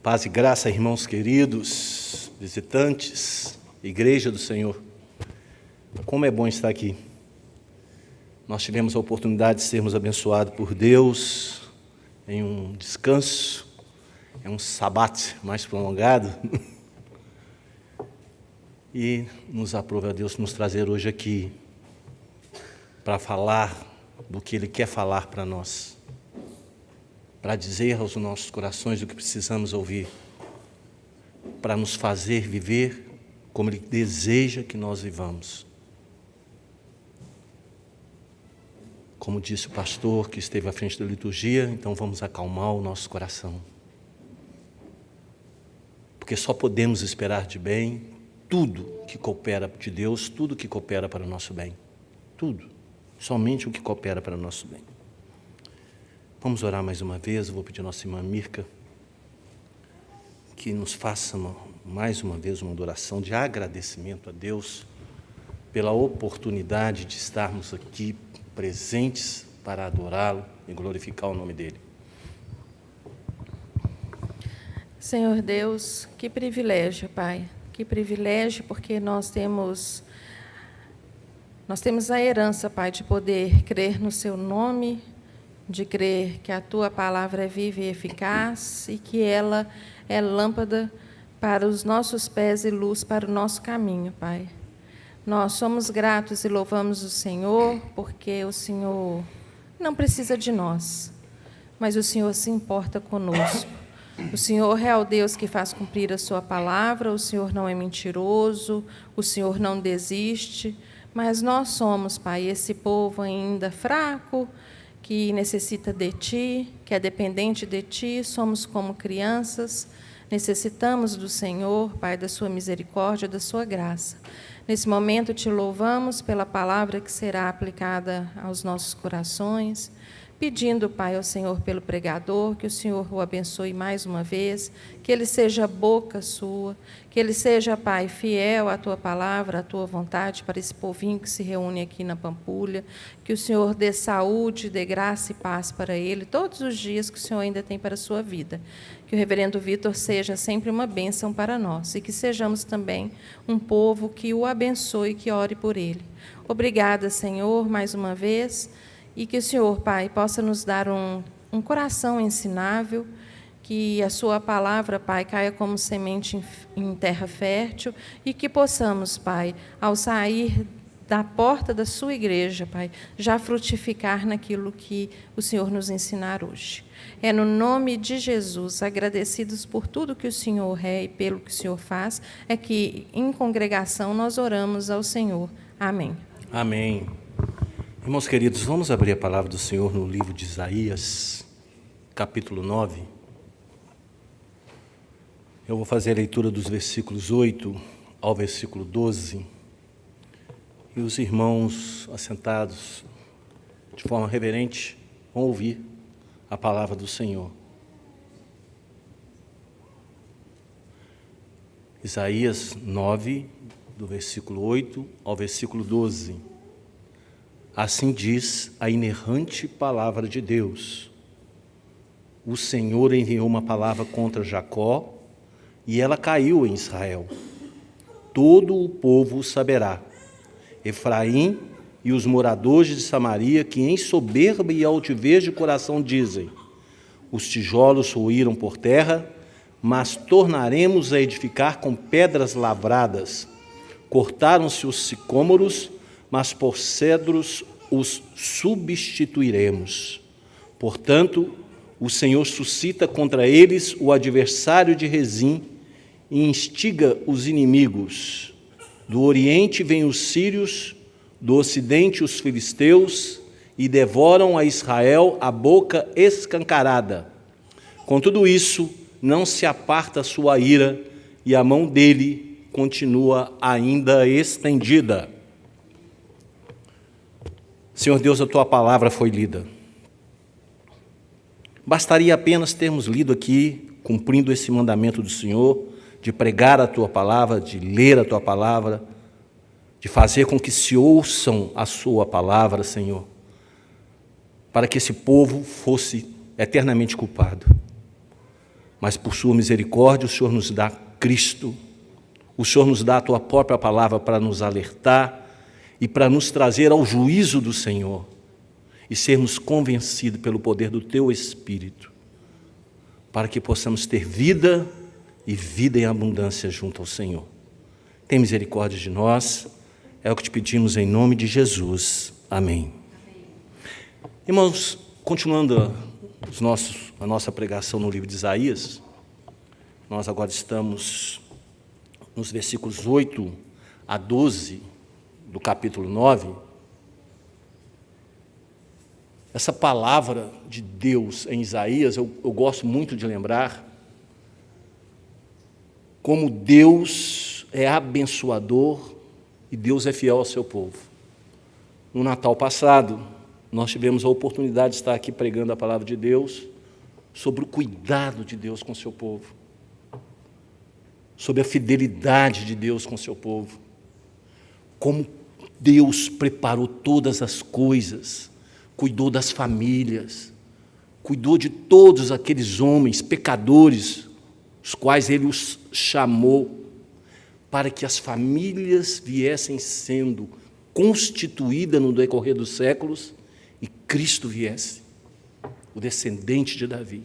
Paz e graça, irmãos queridos, visitantes, Igreja do Senhor. Como é bom estar aqui. Nós tivemos a oportunidade de sermos abençoados por Deus em um descanso, em um sabate mais prolongado. E nos aprove a Deus nos trazer hoje aqui para falar do que Ele quer falar para nós, para dizer aos nossos corações o que precisamos ouvir, para nos fazer viver como Ele deseja que nós vivamos. Como disse o pastor que esteve à frente da liturgia, então vamos acalmar o nosso coração. Porque só podemos esperar de bem tudo que coopera de Deus, tudo que coopera para o nosso bem. Tudo. Somente o que coopera para o nosso bem. Vamos orar mais uma vez. Eu vou pedir a nossa irmã Mirka que nos faça mais uma vez uma oração de agradecimento a Deus pela oportunidade de estarmos aqui presentes para adorá-lo e glorificar o nome dEle. Senhor Deus, que privilégio, Pai. Que privilégio, porque nós temos a herança, Pai, de poder crer no Seu nome, de crer que a Tua palavra é viva e eficaz e que ela é lâmpada para os nossos pés e luz para o nosso caminho, Pai. Nós somos gratos e louvamos o Senhor, porque o Senhor não precisa de nós, mas o Senhor se importa conosco. O Senhor é o Deus que faz cumprir a Sua palavra, o Senhor não é mentiroso, o Senhor não desiste, mas nós somos, Pai, esse povo ainda fraco, que necessita de Ti, que é dependente de Ti, somos como crianças, necessitamos do Senhor, Pai, da Sua misericórdia, da Sua graça. Nesse momento, Te louvamos pela palavra que será aplicada aos nossos corações, pedindo, Pai, ao Senhor pelo pregador, que o Senhor o abençoe mais uma vez, que ele seja boca Sua, que ele seja, Pai, fiel à Tua palavra, à Tua vontade para esse povinho que se reúne aqui na Pampulha, que o Senhor dê saúde, dê graça e paz para ele, todos os dias que o Senhor ainda tem para a sua vida. Que o reverendo Vitor seja sempre uma bênção para nós e que sejamos também um povo que o abençoe e que ore por ele. Obrigada, Senhor, mais uma vez. E que o Senhor, Pai, possa nos dar um coração ensinável, que a Sua palavra, Pai, caia como semente em terra fértil e que possamos, Pai, ao sair da porta da Sua igreja, Pai, já frutificar naquilo que o Senhor nos ensinar hoje. É no nome de Jesus, agradecidos por tudo que o Senhor é e pelo que o Senhor faz, é que em congregação nós oramos ao Senhor. Amém. Amém. Irmãos queridos, vamos abrir a palavra do Senhor no livro de Isaías, capítulo 9. Eu vou fazer a leitura dos versículos 8 ao versículo 12. E os irmãos assentados, de forma reverente, vão ouvir a palavra do Senhor. Isaías 9, do versículo 8 ao versículo 12. Assim diz a inerrante palavra de Deus. O Senhor enviou uma palavra contra Jacó, e ela caiu em Israel. Todo o povo saberá. Efraim e os moradores de Samaria, que em soberba e altivez de coração dizem: os tijolos ruíram por terra, mas tornaremos a edificar com pedras lavradas. Cortaram-se os sicômoros, mas por cedros os substituiremos. Portanto, o Senhor suscita contra eles o adversário de Rezim e instiga os inimigos. Do oriente vêm os sírios, do ocidente os filisteus, e devoram a Israel a boca escancarada. Com tudo isso, não se aparta a sua ira, e a mão dele continua ainda estendida. Senhor Deus, a Tua palavra foi lida. Bastaria apenas termos lido aqui, cumprindo esse mandamento do Senhor, de pregar a Tua palavra, de ler a Tua palavra, de fazer com que se ouçam a Sua palavra, Senhor, para que esse povo fosse eternamente culpado. mas por sua misericórdia o Senhor nos dá Cristo. O Senhor nos dá a tua própria palavra para nos alertar e para nos trazer ao juízo do Senhor e sermos convencidos pelo poder do teu Espírito, para que possamos ter vida e vida em abundância junto ao Senhor. Tem misericórdia de nós, é o que te pedimos em nome de Jesus. Amém. Irmãos, continuando a nossa pregação no livro de Isaías, nós agora estamos nos versículos 8 a 12 do capítulo 9. Essa palavra de Deus em Isaías, eu gosto muito de lembrar como Deus é abençoador e Deus é fiel ao seu povo. No Natal passado, nós tivemos a oportunidade de estar aqui pregando a palavra de Deus sobre o cuidado de Deus com o seu povo, sobre a fidelidade de Deus com o seu povo, como Deus preparou todas as coisas, cuidou das famílias, cuidou de todos aqueles homens pecadores, os quais Ele os chamou, para que as famílias viessem sendo constituídas no decorrer dos séculos e Cristo viesse, o descendente de Davi,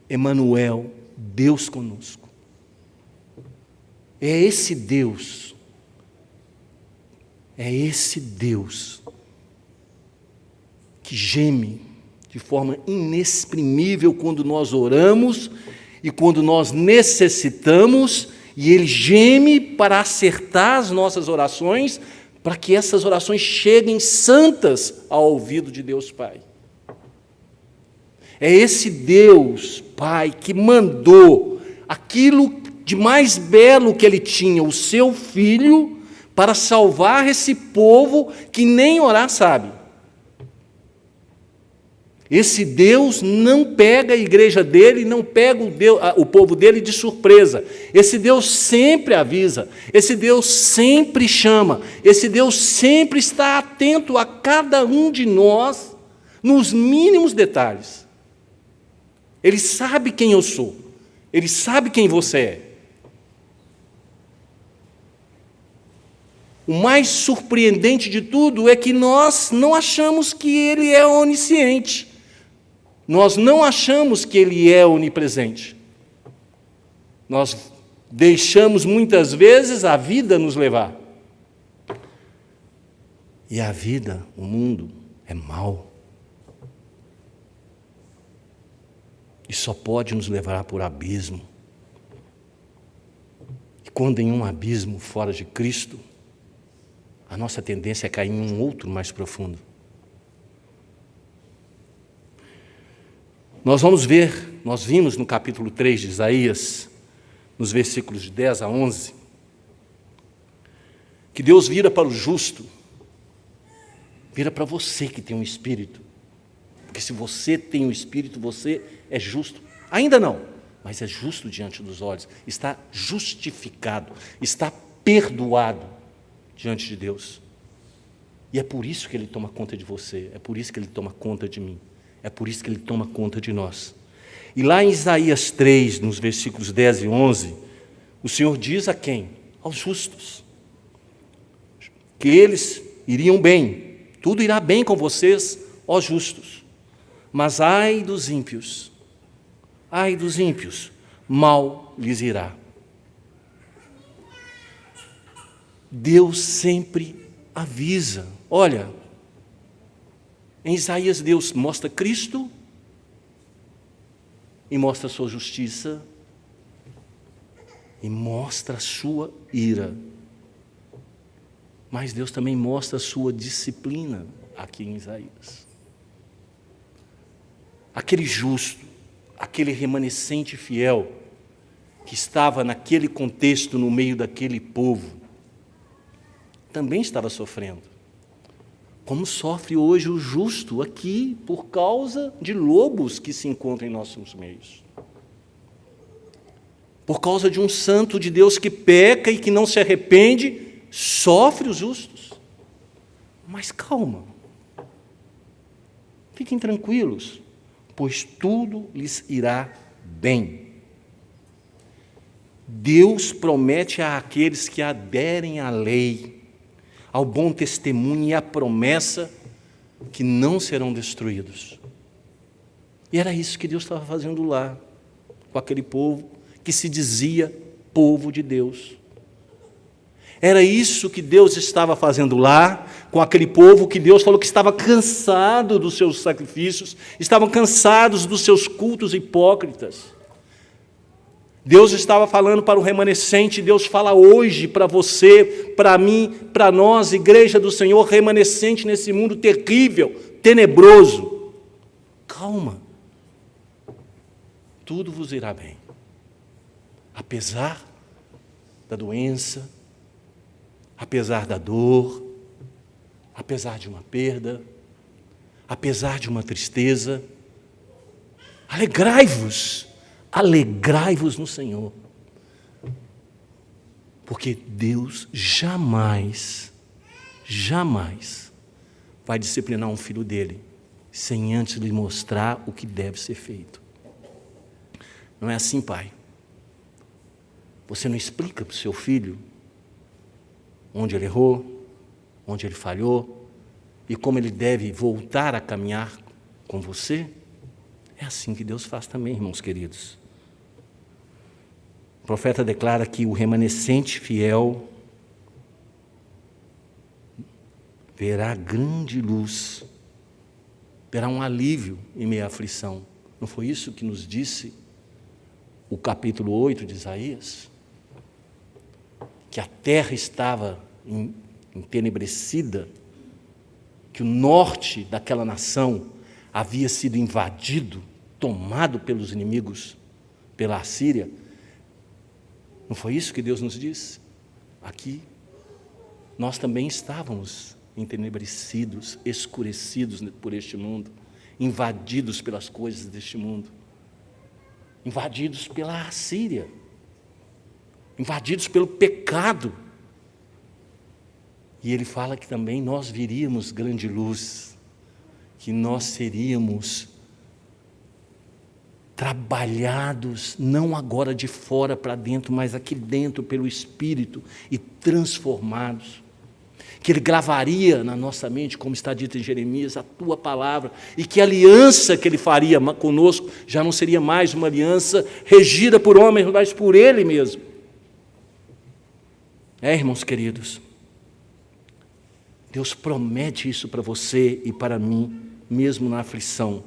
Emanuel, Deus conosco. É esse Deus que geme de forma inexprimível quando nós oramos e quando nós necessitamos, e Ele geme para acertar as nossas orações, para que essas orações cheguem santas ao ouvido de Deus Pai. É esse Deus Pai que mandou aquilo de mais belo que Ele tinha, o seu Filho, para salvar esse povo que nem orar sabe. Esse Deus não pega a igreja dele, não pega o povo dele de surpresa. Esse Deus sempre avisa, esse Deus sempre chama, esse Deus sempre está atento a cada um de nós, nos mínimos detalhes. Ele sabe quem eu sou, Ele sabe quem você é. O mais surpreendente de tudo é que nós não achamos que Ele é onisciente. Nós não achamos que Ele é onipresente. Nós deixamos muitas vezes a vida nos levar. E a vida, o mundo, é mau. E só pode nos levar por abismo. E quando em um abismo fora de Cristo, a nossa tendência é cair em um outro mais profundo. Nós vimos no capítulo 3 de Isaías, nos versículos de 10 a 11, que Deus vira para o justo, vira para você que tem um espírito, porque se você tem um espírito, você é justo. Ainda não, mas é justo diante dos olhos, está justificado, está perdoado diante de Deus. E é por isso que Ele toma conta de você, é por isso que Ele toma conta de mim. É por isso que Ele toma conta de nós. E lá em Isaías 3, nos versículos 10 e 11, o Senhor diz a quem? Aos justos. Que eles iriam bem, tudo irá bem com vocês, ó justos. Mas ai dos ímpios, mal lhes irá. Deus sempre avisa. Olha, em Isaías, Deus mostra Cristo e mostra a sua justiça e mostra a sua ira. Mas Deus também mostra a sua disciplina aqui em Isaías. Aquele justo, aquele remanescente fiel que estava naquele contexto, no meio daquele povo, também estava sofrendo. Como sofre hoje o justo aqui por causa de lobos que se encontram em nossos meios. Por causa de um santo de Deus que peca e que não se arrepende, sofre os justos. Mas calma. Fiquem tranquilos, pois tudo lhes irá bem. Deus promete àqueles que aderem à lei, ao bom testemunho e à promessa que não serão destruídos. E era isso que Deus estava fazendo lá, com aquele povo que se dizia povo de Deus. Era isso que Deus estava fazendo lá, com aquele povo que Deus falou que estava cansado dos seus sacrifícios, estavam cansados dos seus cultos hipócritas. Deus estava falando para o remanescente, Deus fala hoje para você, para mim, para nós, igreja do Senhor, remanescente nesse mundo terrível, tenebroso. Calma, tudo vos irá bem. Apesar da doença, apesar da dor, apesar de uma perda, apesar de uma tristeza, alegrai-vos no Senhor, porque Deus jamais vai disciplinar um filho dele sem antes lhe mostrar o que deve ser feito. Não é assim, pai? Você não explica para o seu filho onde ele errou, onde ele falhou e como ele deve voltar a caminhar com você? É assim que Deus faz também, irmãos queridos. O profeta declara que o remanescente fiel verá grande luz, verá um alívio em meio à aflição. Não foi isso que nos disse o capítulo 8 de Isaías? Que a terra estava entenebrecida, que o norte daquela nação havia sido invadido, tomado pelos inimigos, pela Assíria. Não foi isso que Deus nos disse? Aqui, nós também estávamos entenebrecidos, escurecidos por este mundo, invadidos pelas coisas deste mundo, invadidos pela Assíria, invadidos pelo pecado. E ele fala que também nós viríamos grande luz, que nós seríamos trabalhados, não agora de fora para dentro, mas aqui dentro pelo Espírito e transformados. Que Ele gravaria na nossa mente, como está dito em Jeremias, a Tua palavra, e que a aliança que Ele faria conosco já não seria mais uma aliança regida por homens, mas por Ele mesmo. Irmãos queridos, Deus promete isso para você e para mim, mesmo na aflição.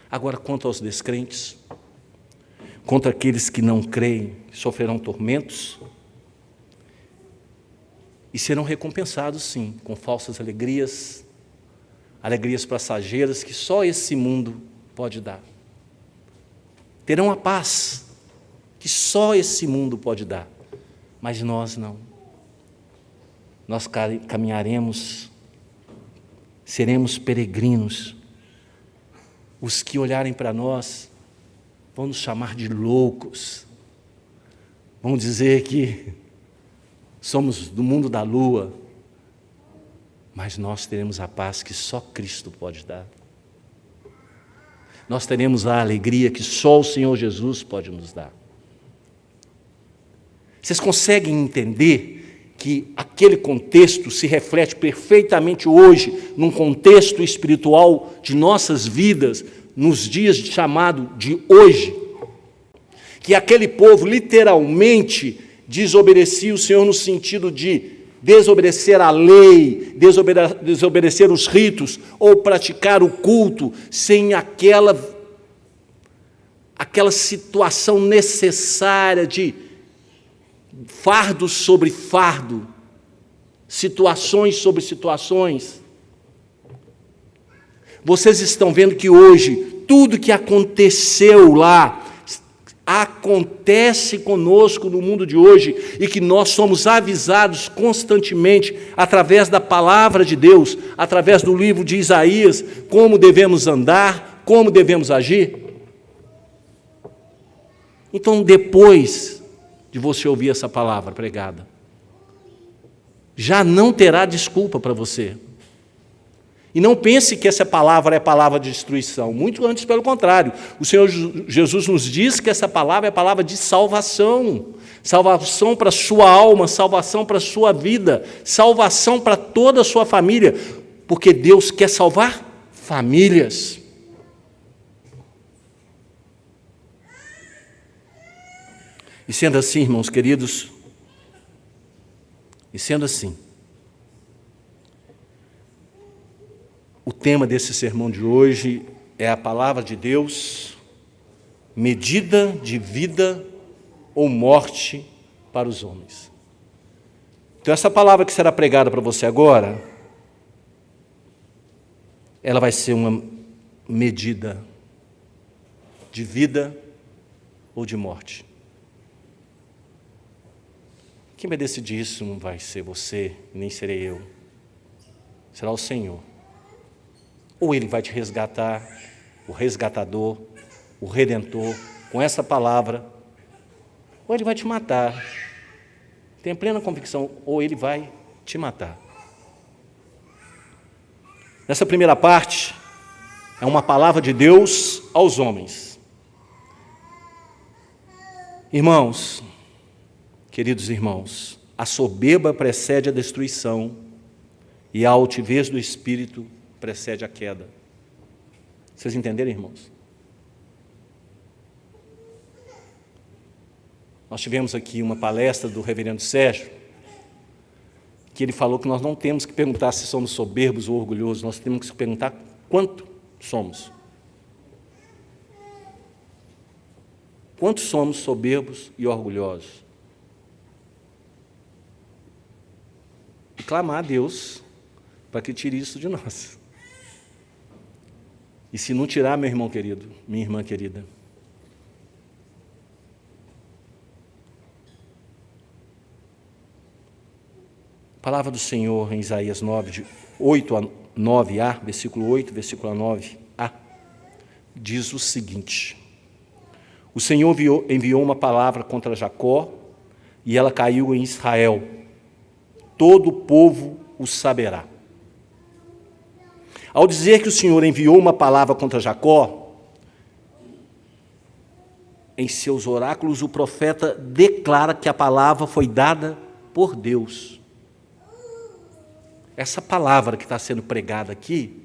Agora, quanto aos descrentes, quanto àqueles que não creem, sofrerão tormentos e serão recompensados, sim, com falsas alegrias, alegrias passageiras que só esse mundo pode dar. Terão a paz que só esse mundo pode dar, mas nós não. Nós caminharemos, seremos peregrinos. Os que olharem para nós vão nos chamar de loucos, vão dizer que somos do mundo da lua, mas nós teremos a paz que só Cristo pode dar. Nós teremos a alegria que só o Senhor Jesus pode nos dar. Vocês conseguem entender que aquele contexto se reflete perfeitamente hoje num contexto espiritual de nossas vidas, nos dias chamado de hoje? Que aquele povo literalmente desobedecia o Senhor no sentido de desobedecer a lei, desobedecer os ritos, ou praticar o culto sem aquela situação necessária de fardo sobre fardo, situações sobre situações. Vocês estão vendo que hoje, tudo que aconteceu lá, acontece conosco no mundo de hoje, e que nós somos avisados constantemente, através da palavra de Deus, através do livro de Isaías, como devemos andar, como devemos agir. Então, depois de você ouvir essa palavra pregada, já não terá desculpa para você. E não pense que essa palavra é palavra de destruição. Muito antes, pelo contrário. O Senhor Jesus nos diz que essa palavra é palavra de salvação. Salvação para a sua alma, salvação para a sua vida, salvação para toda a sua família. Porque Deus quer salvar famílias. E sendo assim, irmãos queridos, e sendo assim, o tema desse sermão de hoje é a palavra de Deus, medida de vida ou morte para os homens. Então, essa palavra que será pregada para você agora, ela vai ser uma medida de vida ou de morte. Quem vai decidir isso não vai ser você, nem serei eu. Será o Senhor. Ou Ele vai te resgatar, o resgatador, o Redentor, com essa palavra, ou Ele vai te matar. Tenha plena convicção, ou Ele vai te matar. Nessa primeira parte, é uma palavra de Deus aos homens. Irmãos, queridos irmãos, a soberba precede a destruição e a altivez do espírito precede a queda. Vocês entenderam, irmãos? Nós tivemos aqui uma palestra do reverendo Sérgio, que ele falou que nós não temos que perguntar se somos soberbos ou orgulhosos, nós temos que perguntar quanto somos. Quanto somos soberbos e orgulhosos? E clamar a Deus para que tire isso de nós. E se não tirar, meu irmão querido, minha irmã querida, a palavra do Senhor em Isaías 9, de 8 a 9a, versículo 8, versículo 9a, diz o seguinte: o Senhor enviou uma palavra contra Jacó, e ela caiu em Israel. Todo o povo o saberá. Ao dizer que o Senhor enviou uma palavra contra Jacó, em seus oráculos o profeta declara que a palavra foi dada por Deus. Essa palavra que está sendo pregada aqui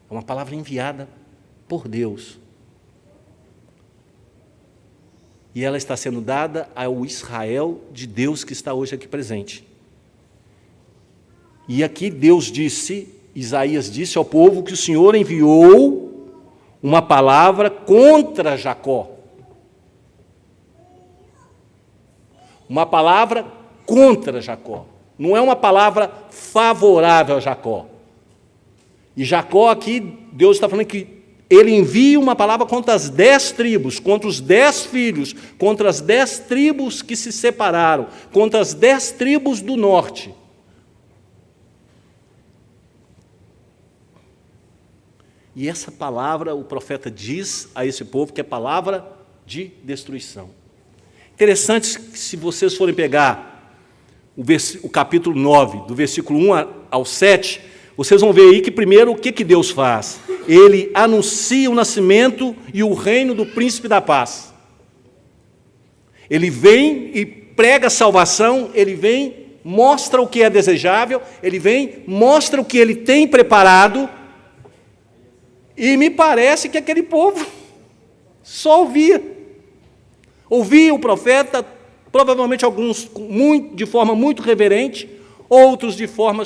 é uma palavra enviada por Deus. E ela está sendo dada ao Israel de Deus que está hoje aqui presente. E aqui Deus disse, Isaías disse ao povo que o Senhor enviou uma palavra contra Jacó. Uma palavra contra Jacó. Não é uma palavra favorável a Jacó. E Jacó aqui, Deus está falando que ele envia uma palavra contra as 10 tribos, contra os 10 filhos, contra as 10 tribos que se separaram, contra as 10 tribos do norte. E essa palavra, o profeta diz a esse povo que é palavra de destruição. Interessante que, se vocês forem pegar o capítulo 9, do versículo 1 ao 7, vocês vão ver aí que primeiro o que Deus faz? Ele anuncia o nascimento e o reino do príncipe da paz. Ele vem e prega a salvação, ele vem, mostra o que é desejável, ele vem, mostra o que ele tem preparado. E me parece que aquele povo só ouvia. Ouvia o profeta, provavelmente alguns de forma muito reverente, outros de forma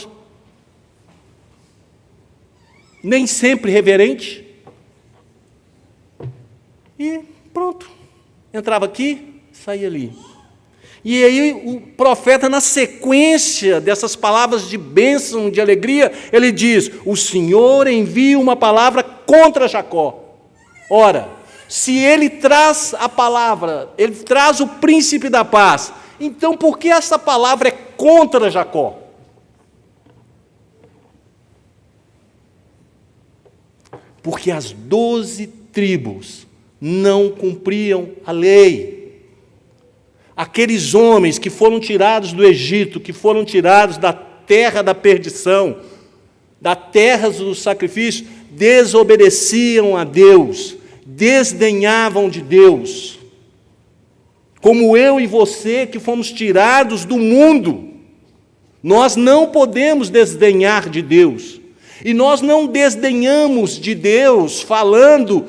nem sempre reverente. E pronto. Entrava aqui, saía ali. E aí o profeta, na sequência dessas palavras de bênção, de alegria, ele diz: o Senhor envia uma palavra contra Jacó. Ora, se ele traz a palavra, ele traz o príncipe da paz, então por que essa palavra é contra Jacó? Porque as 12 tribos não cumpriam a lei. Aqueles homens que foram tirados do Egito, que foram tirados da terra da perdição, da terra do sacrifício, desobedeciam a Deus, desdenhavam de Deus. Como eu e você que fomos tirados do mundo, nós não podemos desdenhar de Deus. E nós não desdenhamos de Deus falando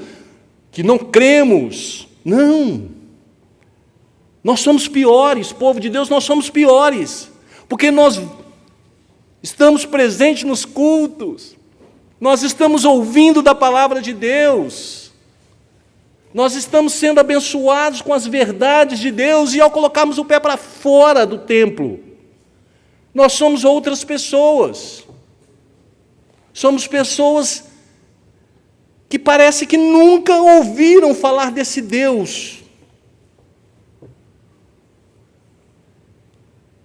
que não cremos. Não. Nós somos piores, povo de Deus, nós somos piores. Porque nós estamos presentes nos cultos. Nós estamos ouvindo da palavra de Deus. Nós estamos sendo abençoados com as verdades de Deus, e ao colocarmos o pé para fora do templo, nós somos outras pessoas. Somos pessoas que parece que nunca ouviram falar desse Deus.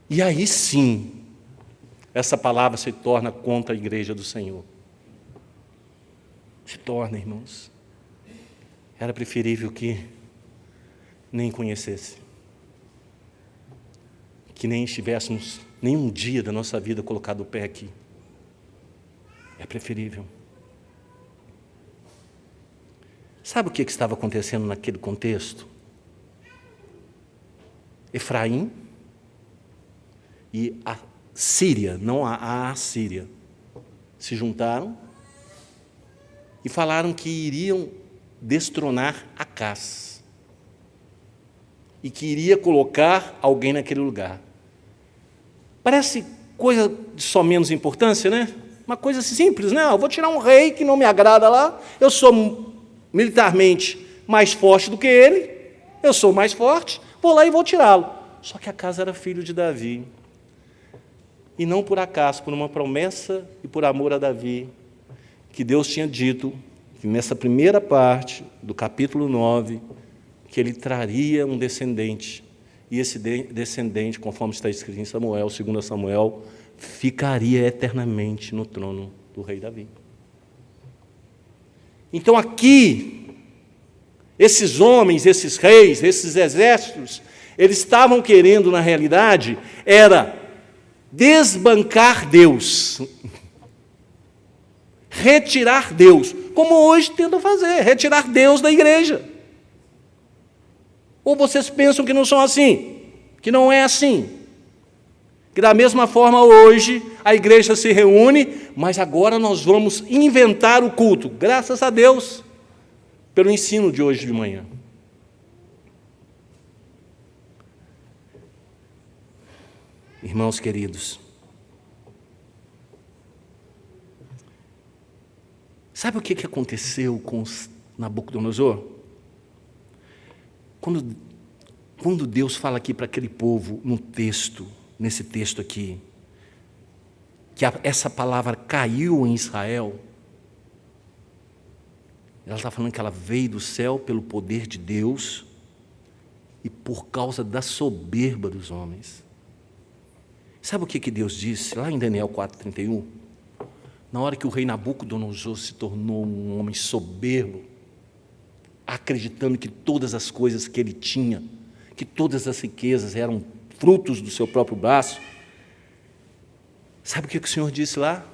E aí sim, essa palavra se torna contra a igreja do Senhor. Se torna, irmãos. Era preferível que nem conhecesse, que nem estivéssemos nenhum dia da nossa vida colocado o pé aqui. É preferível. Sabe o que estava acontecendo naquele contexto? Efraim e a Síria, não a Assíria, se juntaram e falaram que iriam destronar Acás e que iria colocar alguém naquele lugar. Parece coisa de só menos importância, né? Uma coisa simples, né? Eu vou tirar um rei que não me agrada lá, eu sou militarmente mais forte do que ele, eu sou mais forte, vou lá e vou tirá-lo. Só que Acás era filho de Davi. E não por acaso, por uma promessa e por amor a Davi, que Deus tinha dito, que nessa primeira parte do capítulo 9, que ele traria um descendente, e esse descendente, conforme está escrito em Samuel, 2 Samuel, ficaria eternamente no trono do rei Davi. Então aqui, esses homens, esses reis, esses exércitos, eles estavam querendo, na realidade, era desbancar Deus, retirar Deus, como hoje tentam fazer, retirar Deus da igreja. Ou vocês pensam que não são assim, que não é assim? Que da mesma forma hoje a igreja se reúne, mas agora nós vamos inventar o culto, graças a Deus, pelo ensino de hoje de manhã. Irmãos queridos, sabe o que aconteceu com Nabucodonosor? Quando Deus fala aqui para aquele povo, nesse texto aqui, que essa palavra caiu em Israel, ela está falando que ela veio do céu pelo poder de Deus e por causa da soberba dos homens. Sabe o que Deus disse lá em Daniel 4:31? Na hora que o rei Nabucodonosor se tornou um homem soberbo, acreditando que todas as coisas que ele tinha, que todas as riquezas eram frutos do seu próprio braço, sabe o que o Senhor disse lá?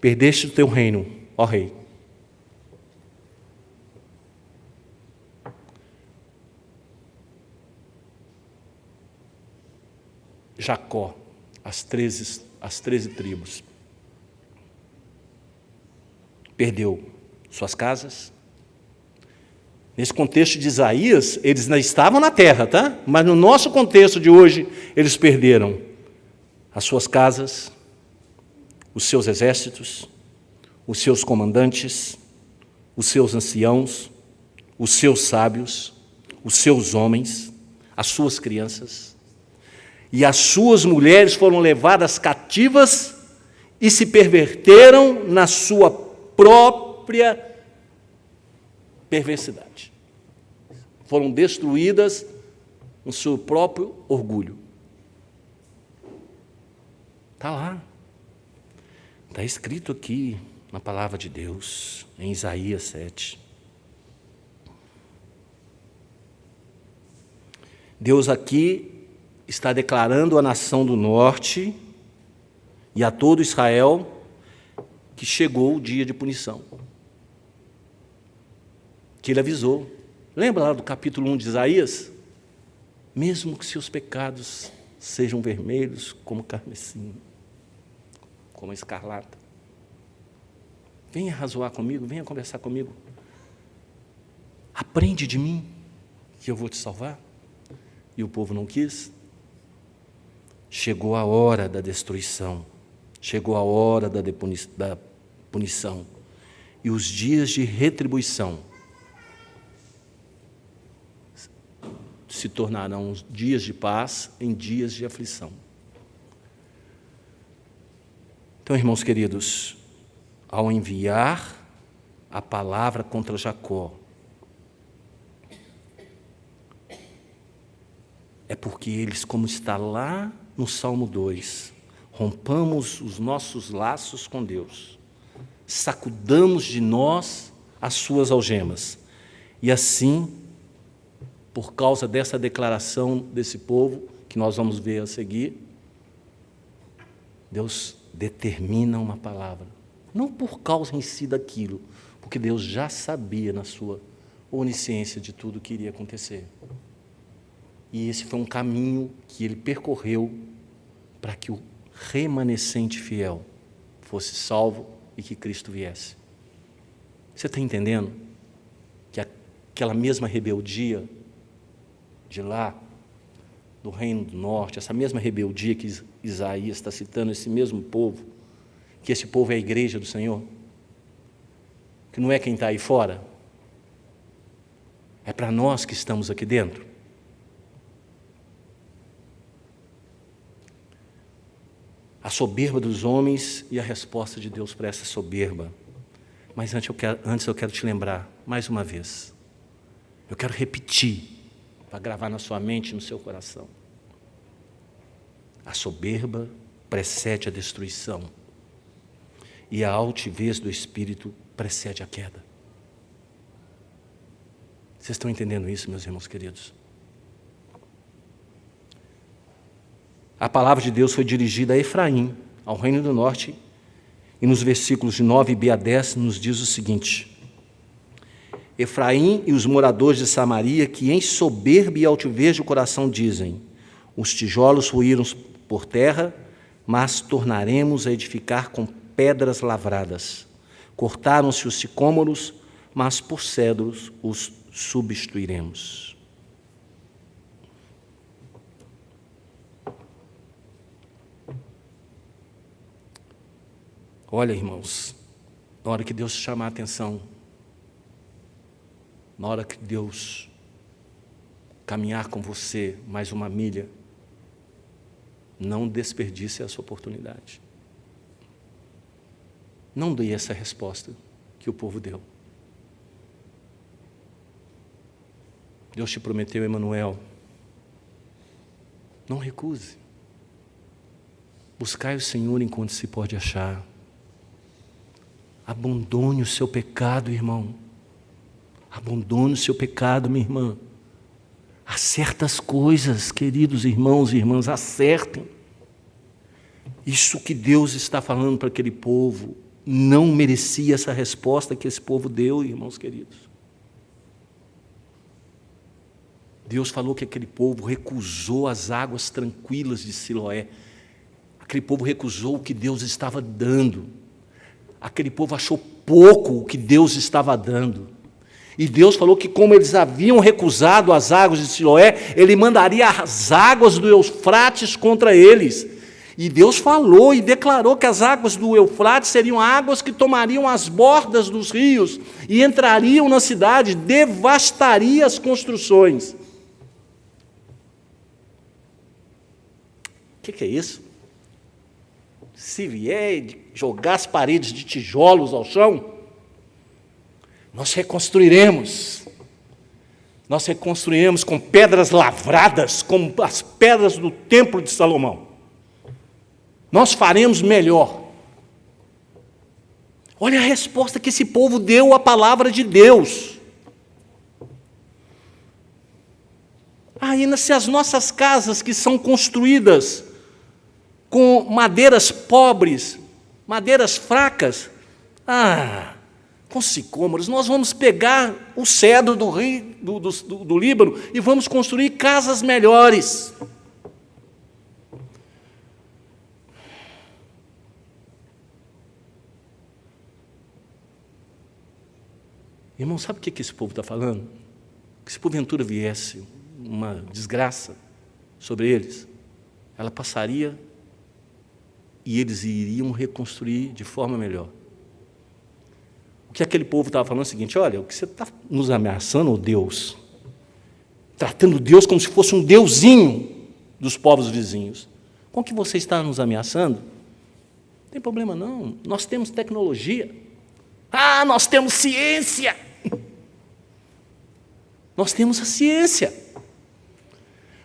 Perdeste o teu reino, ó rei. Jacó, as 13 tribos. Perdeu suas casas. Nesse contexto de Isaías, eles ainda estavam na terra, tá? Mas no nosso contexto de hoje, eles perderam as suas casas, os seus exércitos, os seus comandantes, os seus anciãos, os seus sábios, os seus homens, as suas crianças. E as suas mulheres foram levadas cativas e se perverteram na sua própria perversidade. Foram destruídas no seu próprio orgulho. Está lá. Está escrito aqui na palavra de Deus, em Isaías 7. Deus aqui está declarando à nação do norte e a todo Israel que chegou o dia de punição. Que ele avisou. Lembra lá do capítulo 1 de Isaías? Mesmo que seus pecados sejam vermelhos como carmesim, como a escarlata. Venha razoar comigo, venha conversar comigo. Aprende de mim, que eu vou te salvar. E o povo não quis. Chegou a hora da destruição, chegou a hora da punição. E os dias de retribuição se tornarão dias de paz em dias de aflição. Então, irmãos queridos, ao enviar a palavra contra Jacó, é porque eles, como está lá no Salmo 2, rompamos os nossos laços com Deus, sacudamos de nós as suas algemas, e assim, por causa dessa declaração desse povo, que nós vamos ver a seguir, Deus determina uma palavra, não por causa em si daquilo, porque Deus já sabia na sua onisciência de tudo que iria acontecer. E esse foi um caminho que ele percorreu para que o remanescente fiel fosse salvo e que Cristo viesse. Você está entendendo que aquela mesma rebeldia de lá, do Reino do Norte, essa mesma rebeldia que Isaías está citando, esse mesmo povo, que esse povo é a igreja do Senhor, que não é quem está aí fora, é para nós que estamos aqui dentro. A soberba dos homens e a resposta de Deus para essa soberba. Mas antes eu quero te lembrar, mais uma vez, eu quero repetir, para gravar na sua mente e no seu coração. A soberba precede a destruição, e a altivez do espírito precede a queda. Vocês estão entendendo isso, meus irmãos queridos? A palavra de Deus foi dirigida a Efraim, ao Reino do Norte, e nos versículos de 9b a 10 nos diz o seguinte: Efraim e os moradores de Samaria, que em soberba e altivez de coração dizem, os tijolos ruíram por terra, mas tornaremos a edificar com pedras lavradas. Cortaram-se os sicômoros, mas por cedros os substituiremos. Olha, irmãos, na hora que Deus chamar a atenção, na hora que Deus caminhar com você mais uma milha, não desperdice essa oportunidade. Não dê essa resposta que o povo deu. Deus te prometeu, Emanuel, não recuse. Buscai o Senhor enquanto se pode achar. Abandone o seu pecado, irmão. Abandone o seu pecado, minha irmã. Acerta as coisas, queridos irmãos e irmãs, acertem. Isso que Deus está falando para aquele povo não merecia essa resposta que esse povo deu, irmãos queridos. Deus falou que aquele povo recusou as águas tranquilas de Siloé. Aquele povo recusou o que Deus estava dando. Aquele povo achou pouco o que Deus estava dando. E Deus falou que, como eles haviam recusado as águas de Siloé, Ele mandaria as águas do Eufrates contra eles. E Deus falou e declarou que as águas do Eufrates seriam águas que tomariam as bordas dos rios e entrariam na cidade, devastaria as construções. O que é isso? Se vier jogar as paredes de tijolos ao chão, nós reconstruiremos. Nós reconstruiremos com pedras lavradas, como as pedras do templo de Salomão. Nós faremos melhor. Olha a resposta que esse povo deu à palavra de Deus. Ainda se as nossas casas que são construídas com madeiras pobres, madeiras fracas. Com sicômoros, nós vamos pegar o cedro do Líbano e vamos construir casas melhores. Irmão, sabe o que esse povo está falando? Que se porventura viesse uma desgraça sobre eles, ela passaria e eles iriam reconstruir de forma melhor. O que aquele povo estava falando é o seguinte: olha, o que você está nos ameaçando, ó Deus, tratando Deus como se fosse um deusinho dos povos vizinhos, com o que você está nos ameaçando, não tem problema não, nós temos tecnologia, nós temos ciência, nós temos a ciência,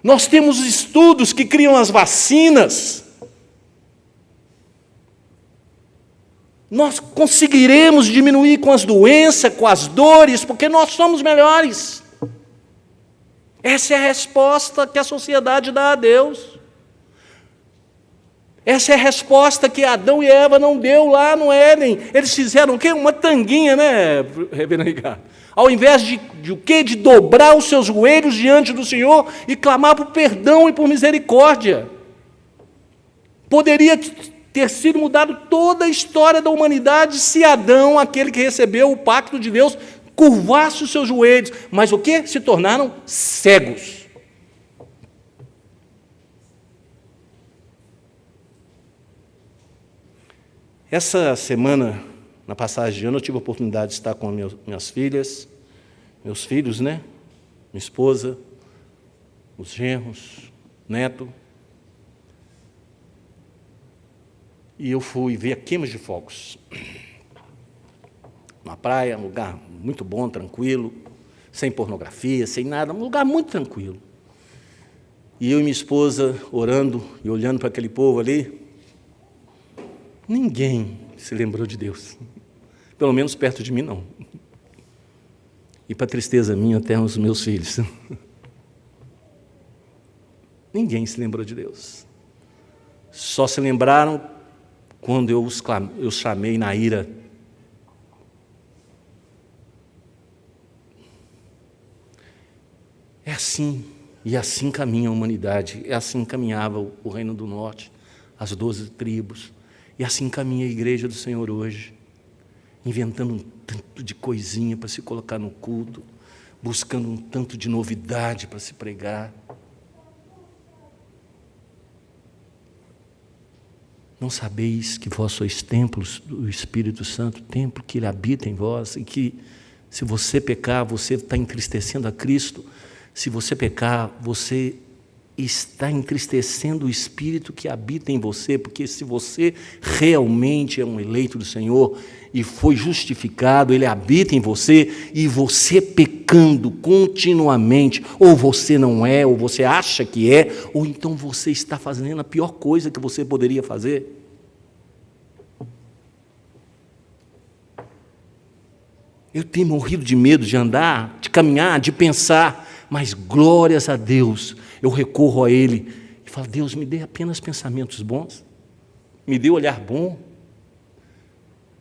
nós temos estudos que criam as vacinas, nós conseguiremos diminuir com as doenças, com as dores, porque nós somos melhores. Essa é a resposta que a sociedade dá a Deus. Essa é a resposta que Adão e Eva não deu lá no Éden. Eles fizeram o quê? Uma tanguinha, né, reverendo Ricardo? Ao invés de o quê? De dobrar os seus joelhos diante do Senhor e clamar por perdão e por misericórdia. Poderia ter sido mudado toda a história da humanidade se Adão, aquele que recebeu o pacto de Deus, curvasse os seus joelhos. Mas o quê? Se tornaram cegos. Essa semana, na passagem de ano, eu tive a oportunidade de estar com minhas filhas, meus filhos, né? Minha esposa, os genros, neto. E eu fui ver a queima de fogos. Uma praia, um lugar muito bom, tranquilo, sem pornografia, sem nada, um lugar muito tranquilo. E eu e minha esposa orando e olhando para aquele povo ali, ninguém se lembrou de Deus. Pelo menos perto de mim, não. E para tristeza minha, até os meus filhos. Ninguém se lembrou de Deus. Só se lembraram quando eu os chamei na ira. É assim, e assim caminha a humanidade, é assim caminhava o Reino do Norte, as 12 tribos, e assim caminha a Igreja do Senhor hoje, inventando um tanto de coisinha para se colocar no culto, buscando um tanto de novidade para se pregar. Não sabeis que vós sois templos do Espírito Santo, templo que Ele habita em vós, e que, se você pecar, você está entristecendo a Cristo. Se você pecar, você está entristecendo o Espírito que habita em você, porque se você realmente é um eleito do Senhor e foi justificado, Ele habita em você, e você pecando continuamente, ou você não é, ou você acha que é, ou então você está fazendo a pior coisa que você poderia fazer. Eu tenho morrido de medo de andar, de caminhar, de pensar, mas glórias a Deus, eu recorro a Ele e falo: Deus, me dê apenas pensamentos bons, me dê olhar bom.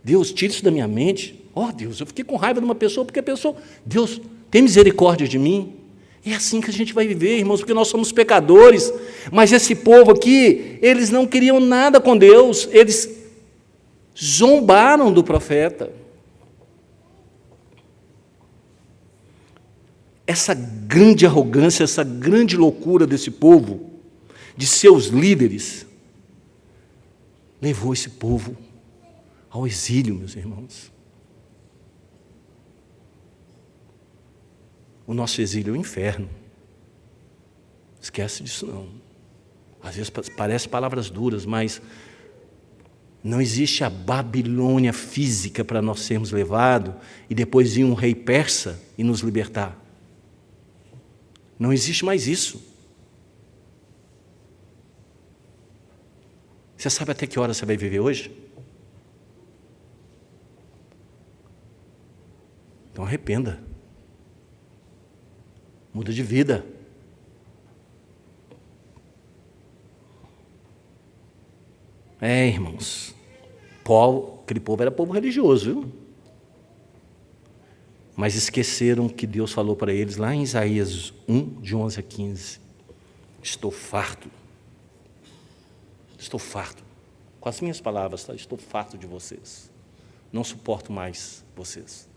Deus, tira isso da minha mente. Deus, eu fiquei com raiva de uma pessoa, porque a pessoa, Deus, tem misericórdia de mim. É assim que a gente vai viver, irmãos, porque nós somos pecadores. Mas esse povo aqui, eles não queriam nada com Deus, eles zombaram do profeta. Essa grande arrogância, essa grande loucura desse povo, de seus líderes, levou esse povo ao exílio, meus irmãos. O nosso exílio é o inferno. Esquece disso não. Às vezes parece palavras duras, mas não existe a Babilônia física para nós sermos levados e depois vir um rei persa e nos libertar. Não existe mais isso. Você sabe até que hora você vai viver hoje? Então arrependa. Muda de vida. Irmãos, aquele povo era povo religioso, viu? Mas esqueceram que Deus falou para eles lá em Isaías 1, de 11 a 15. Estou farto. Estou farto. Com as minhas palavras, tá? Estou farto de vocês. Não suporto mais vocês.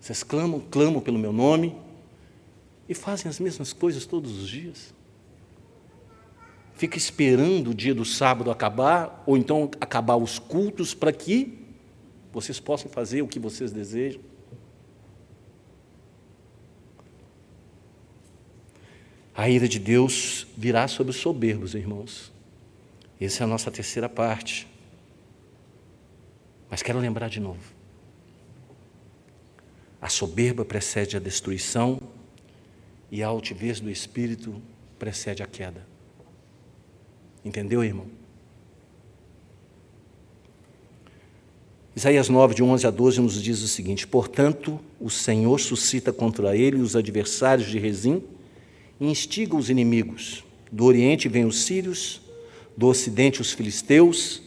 Vocês clamam pelo meu nome e fazem as mesmas coisas todos os dias. Fica esperando o dia do sábado acabar, ou então acabar os cultos, para que vocês possam fazer o que vocês desejam. A ira de Deus virá sobre os soberbos, irmãos. Essa é a nossa terceira parte. Mas quero lembrar de novo. A soberba precede a destruição e a altivez do espírito precede a queda. Entendeu, irmão? Isaías 9, de 11 a 12, nos diz o seguinte: portanto, o Senhor suscita contra ele os adversários de Rezim e instiga os inimigos. Do Oriente vêm os sírios, do Ocidente os filisteus,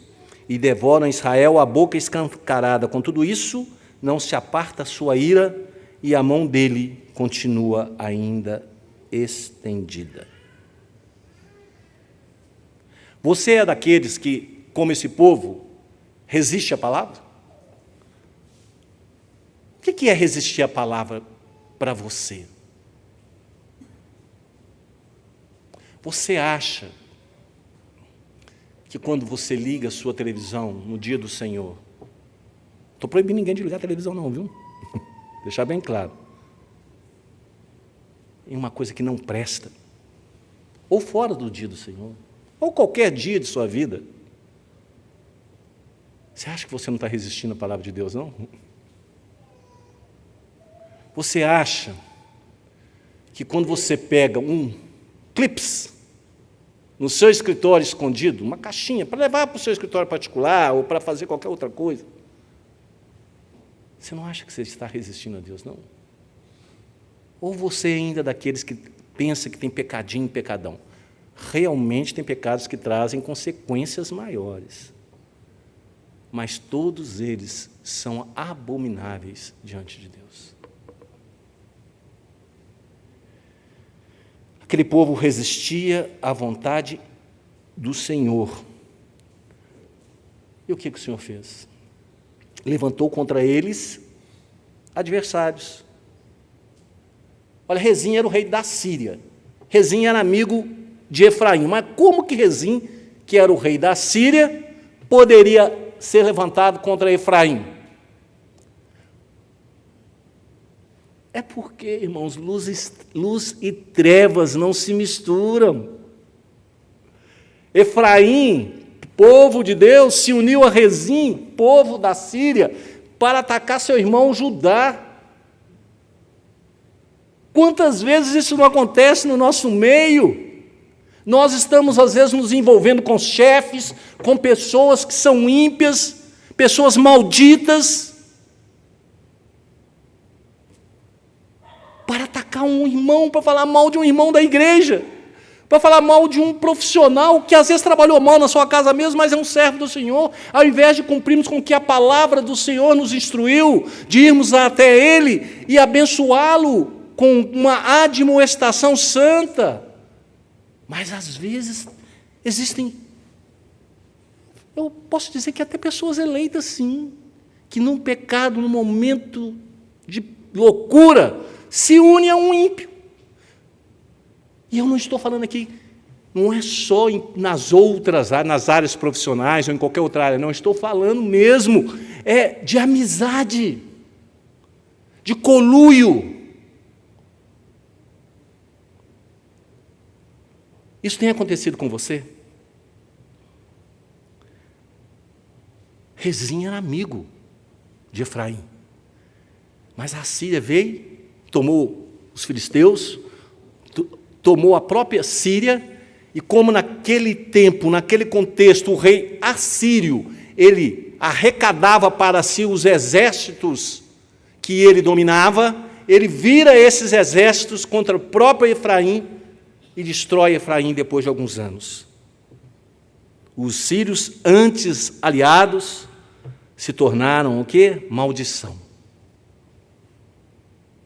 e devoram Israel a boca escancarada. Com tudo isso, não se aparta a sua ira, e a mão dele continua ainda estendida. Você é daqueles que, como esse povo, resiste à palavra? O que é resistir à palavra para você? Você acha que quando você liga a sua televisão no dia do Senhor, estou proibindo ninguém de ligar a televisão não, viu? Deixar bem claro. É uma coisa que não presta. Ou fora do dia do Senhor, ou qualquer dia de sua vida. Você acha que você não está resistindo à palavra de Deus, não? Você acha que quando você pega um clips no seu escritório escondido, uma caixinha, para levar para o seu escritório particular ou para fazer qualquer outra coisa, você não acha que você está resistindo a Deus, não? Ou você ainda é daqueles que pensa que tem pecadinho e pecadão? Realmente tem pecados que trazem consequências maiores, mas todos eles são abomináveis diante de Deus. Aquele povo resistia à vontade do Senhor. E o que o Senhor fez? Levantou contra eles adversários. Olha, Rezim era o rei da Síria. Rezim era amigo de Efraim. Mas como que Rezim, que era o rei da Síria, poderia ser levantado contra Efraim? É porque, irmãos, luz e trevas não se misturam. Efraim, povo de Deus, se uniu a Rezim, povo da Síria, para atacar seu irmão Judá. Quantas vezes isso não acontece no nosso meio? Nós estamos, às vezes, nos envolvendo com chefes, com pessoas que são ímpias, pessoas malditas, para atacar um irmão, para falar mal de um irmão da igreja, para falar mal de um profissional que às vezes trabalhou mal na sua casa mesmo, mas é um servo do Senhor, ao invés de cumprirmos com o que a palavra do Senhor nos instruiu, de irmos até Ele e abençoá-lo com uma admoestação santa. Mas às vezes existem, eu posso dizer que até pessoas eleitas sim, que num pecado, num momento de loucura, se une a um ímpio. E eu não estou falando aqui, não é só nas áreas profissionais ou em qualquer outra área, não, estou falando mesmo de amizade, de conluio. Isso tem acontecido com você? Rezim era amigo de Efraim, mas a Síria veio, tomou os filisteus, tomou a própria Síria, e como naquele tempo, naquele contexto, o rei assírio, ele arrecadava para si os exércitos que ele dominava, ele vira esses exércitos contra o próprio Efraim e destrói Efraim depois de alguns anos. Os sírios, antes aliados, se tornaram o quê? Maldição.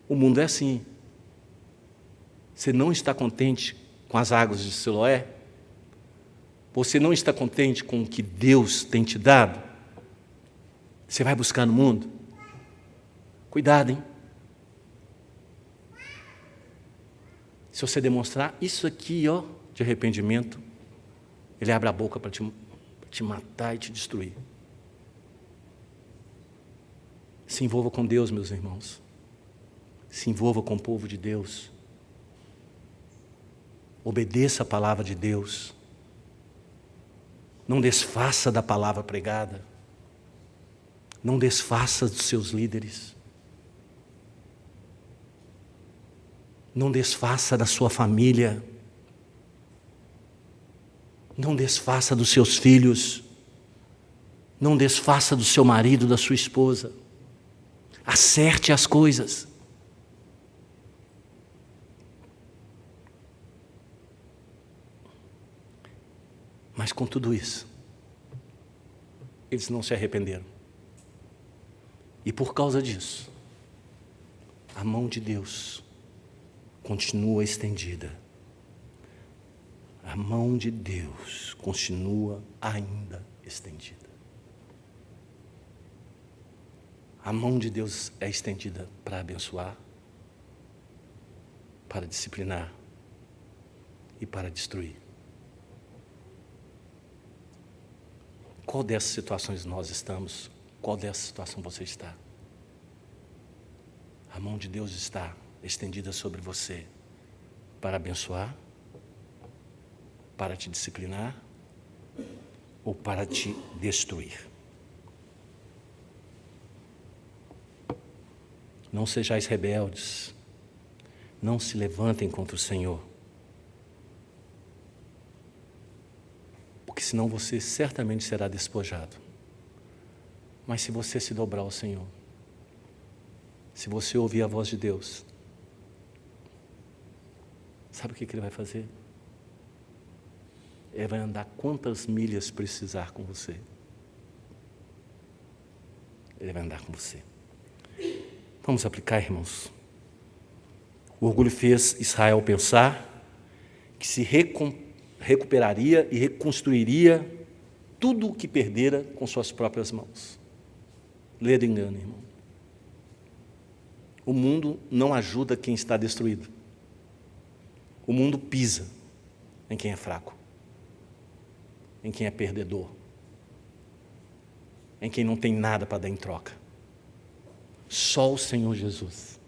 O mundo é assim. Você não está contente com as águas de Siloé? Você não está contente com o que Deus tem te dado? Você vai buscar no mundo? Cuidado, hein? Se você demonstrar isso aqui, ó, de arrependimento, ele abre a boca para te matar e te destruir. Se envolva com Deus, meus irmãos. Se envolva com o povo de Deus. Obedeça a palavra de Deus. Não desfaça da palavra pregada. Não desfaça dos seus líderes. Não desfaça da sua família. Não desfaça dos seus filhos. Não desfaça do seu marido, da sua esposa. Acerte as coisas. Mas com tudo isso, eles não se arrependeram. E por causa disso, a mão de Deus continua estendida. A mão de Deus continua ainda estendida. A mão de Deus é estendida para abençoar, para disciplinar e para destruir. Qual dessas situações nós estamos? Qual dessa situação você está? A mão de Deus está estendida sobre você para abençoar, para te disciplinar ou para te destruir. Não sejais rebeldes, não se levantem contra o Senhor, porque senão você certamente será despojado. Mas se você se dobrar ao Senhor, se você ouvir a voz de Deus, sabe o que Ele vai fazer? Ele vai andar quantas milhas precisar com você. Ele vai andar com você. Vamos aplicar, irmãos. O orgulho fez Israel pensar que se recuperaria e reconstruiria tudo o que perdera com suas próprias mãos. Lê do engano, irmão. O mundo não ajuda quem está destruído. O mundo pisa em quem é fraco, em quem é perdedor, em quem não tem nada para dar em troca. Só o Senhor Jesus.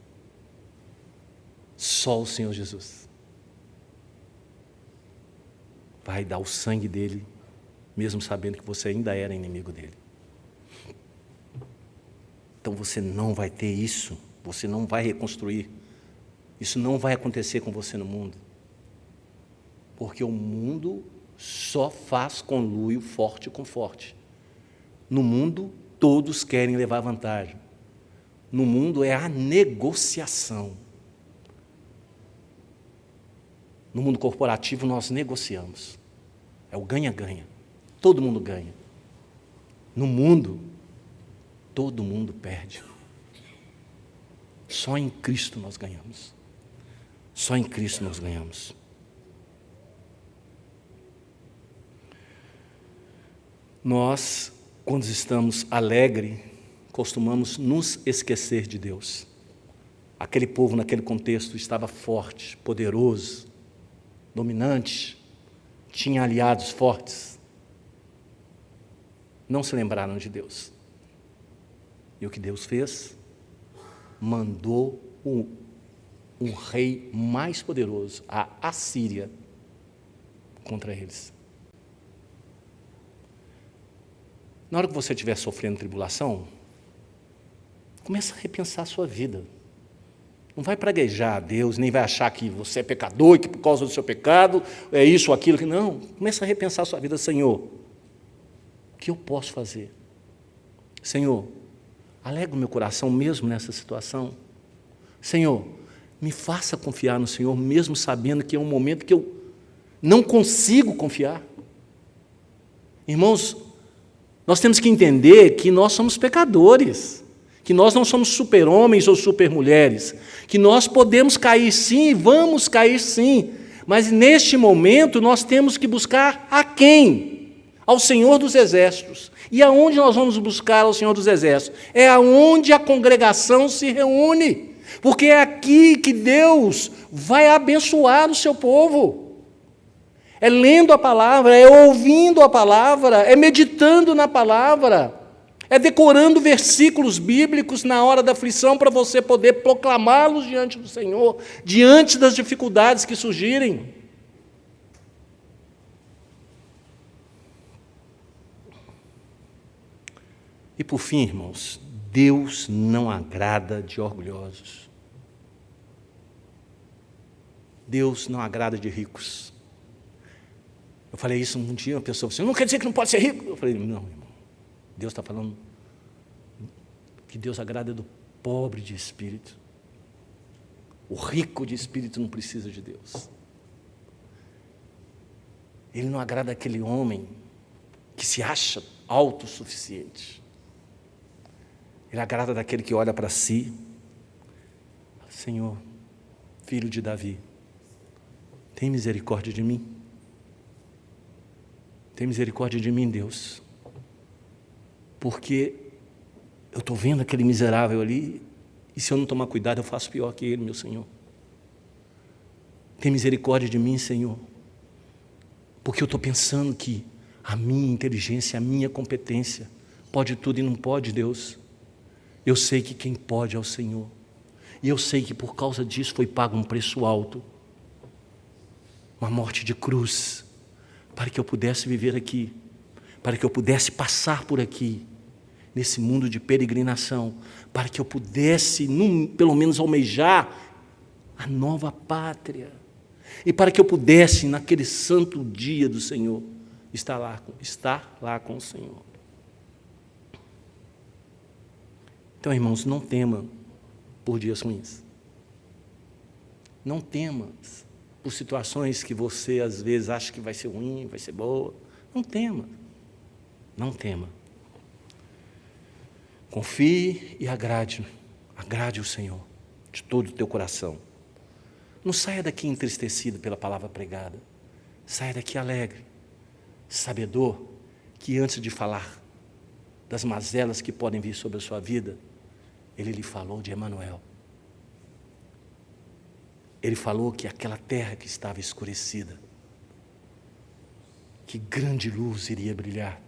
Só o Senhor Jesus vai dar o sangue dele, mesmo sabendo que você ainda era inimigo dele. Então você não vai ter isso, você não vai reconstruir. Isso não vai acontecer com você no mundo. Porque o mundo só faz conluio forte com forte. No mundo, todos querem levar vantagem. No mundo é a negociação. No mundo corporativo nós negociamos. É o ganha-ganha. Todo mundo ganha. No mundo, todo mundo perde. Só em Cristo nós ganhamos. Só em Cristo nós ganhamos. Nós, quando estamos alegres, costumamos nos esquecer de Deus. Aquele povo, naquele contexto, estava forte, poderoso, dominante, tinha aliados fortes. Não se lembraram de Deus. E o que Deus fez? Mandou um rei mais poderoso, a Assíria, contra eles. Na hora que você estiver sofrendo tribulação, começa a repensar a sua vida. Não vai praguejar a Deus, nem vai achar que você é pecador e que por causa do seu pecado é isso ou aquilo. Não, começa a repensar a sua vida. Senhor, o que eu posso fazer? Senhor, alegra o meu coração mesmo nessa situação. Senhor, me faça confiar no Senhor, mesmo sabendo que é um momento que eu não consigo confiar. Irmãos, nós temos que entender que nós somos pecadores, que nós não somos super-homens ou super-mulheres, que nós podemos cair sim e vamos cair sim, mas neste momento nós temos que buscar a quem? Ao Senhor dos Exércitos. E aonde nós vamos buscar ao Senhor dos Exércitos? É aonde a congregação se reúne, porque é aqui que Deus vai abençoar o seu povo. É lendo a palavra, é ouvindo a palavra, é meditando na palavra, é decorando versículos bíblicos na hora da aflição para você poder proclamá-los diante do Senhor, diante das dificuldades que surgirem. E por fim, irmãos, Deus não agrada de orgulhosos. Deus não agrada de ricos. Eu falei isso um dia, uma pessoa falou assim, não quer dizer que não pode ser rico? Eu falei, não, irmão. Deus está falando que Deus agrada do pobre de espírito. O rico de espírito não precisa de Deus. Ele não agrada aquele homem que se acha autossuficiente. Ele agrada daquele que olha para si. Senhor, filho de Davi, tem misericórdia de mim. Tem misericórdia de mim, Deus. Porque eu estou vendo aquele miserável ali, e se eu não tomar cuidado, eu faço pior que ele, meu Senhor. Tem misericórdia de mim, Senhor. Porque eu estou pensando que a minha inteligência, a minha competência, pode tudo e não pode, Deus. Eu sei que quem pode é o Senhor. E eu sei que por causa disso foi pago um preço alto. Uma morte de cruz. Para que eu pudesse viver aqui. Para que eu pudesse passar por aqui. Nesse mundo de peregrinação. Para que eu pudesse, pelo menos, almejar a nova pátria. E para que eu pudesse, naquele santo dia do Senhor, estar lá com o Senhor. Então, irmãos, não tema por dias ruins. Não tema por situações que você, às vezes, acha que vai ser ruim, vai ser boa. Não tema. Não tema. Confie e agrade o Senhor de todo o teu coração. Não saia daqui entristecido pela palavra pregada. Saia daqui alegre, sabedor que antes de falar das mazelas que podem vir sobre a sua vida, Ele lhe falou de Emanuel. Ele falou que aquela terra que estava escurecida, que grande luz iria brilhar.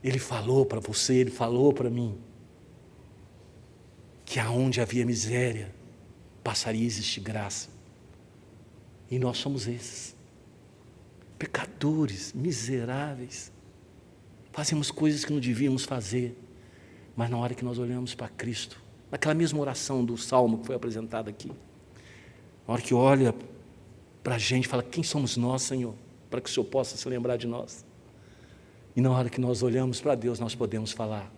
Ele falou para você, Ele falou para mim, que aonde havia miséria, passaria a existir graça. E nós somos esses. Pecadores, miseráveis. Fazemos coisas que não devíamos fazer. Mas na hora que nós olhamos para Cristo, naquela mesma oração do Salmo que foi apresentada aqui, na hora que olha para a gente e fala, quem somos nós, Senhor? Para que o Senhor possa se lembrar de nós. E na hora que nós olhamos para Deus, nós podemos falar,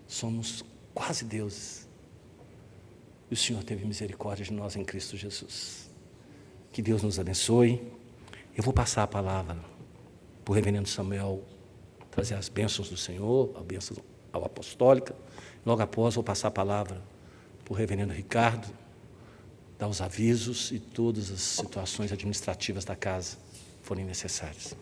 somos quase deuses. E o Senhor teve misericórdia de nós em Cristo Jesus. Que Deus nos abençoe. Eu vou passar a palavra para o reverendo Samuel trazer as bênçãos do Senhor, a bênção apostólica. Logo após, vou passar a palavra para o reverendo Ricardo, dar os avisos e todas as situações administrativas da casa forem necessárias.